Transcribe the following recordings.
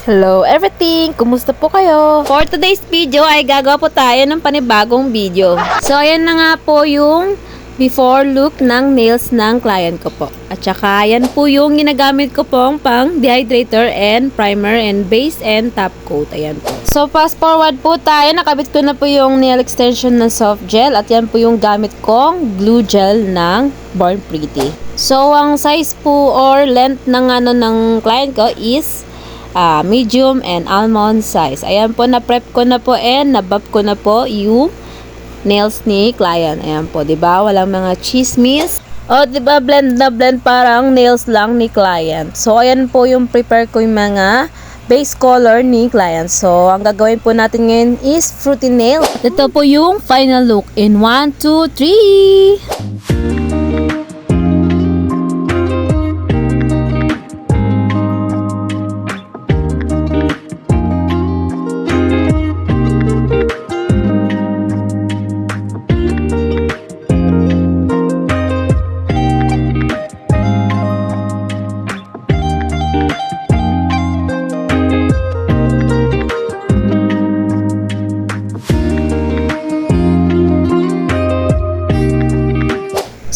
Hello everything! Kumusta po kayo? For today's video ay gagawa po tayo ng panibagong video. So ayan na nga po yung before look ng nails ng client ko po. At saka ayan po yung ginagamit ko pong pang dehydrator and primer and base and top coat. Ayan po. So fast forward po tayo. Nakabit ko na po yung nail extension na soft gel at yan po yung gamit kong glue gel ng Born Pretty. So ang size po or length ng ng client ko is medium and almond size. Ayan po, na-prep ko na po and na-buff ko na po yung nails ni client. Ayan po, 'di ba? Walang mga chismis. O, 'di ba, blend na blend parang nails lang ni client. So, ayan po yung prepare ko yung mga base color ni client. So, ang gagawin po natin ngayon is fruity nail. Ito po yung final look in 1, 2, 3.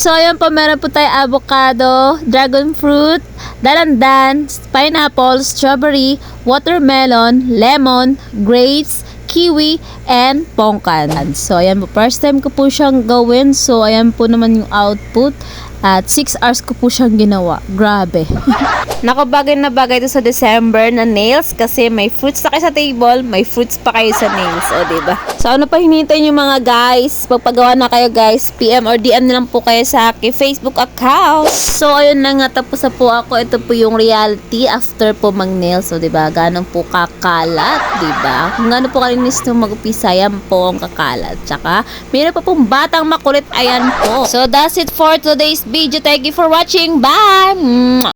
So, ayan po, meron po tayo avocado, dragon fruit, dalandan, pineapple, strawberry, watermelon, lemon, grapes, kiwi, and pongkan. So, ayan po, first time ko po siyang gawin. So, ayan po naman yung output. At 6 hours ko po siyang ginawa. Grabe. Naku, bagay na bagay ito sa December na nails kasi may fruits na kayo sa table, may fruits pa kayo sa nails. O, diba? So, ano pa hinihintay nyo mga guys? Pagpagawa na kayo guys, PM or DM na lang po kayo sa aking Facebook account. So, ayun na nga, tapos na po ako. Ito po yung reality after po mag-nails. So, diba? Ganun po kakalat, diba? Kung gano'n po kalinis nung mag-upisa, yan po ang kakalat. Tsaka, meron pa pong batang makulit. Ayan po. So, that's it for today's video. Thank you for watching. Bye!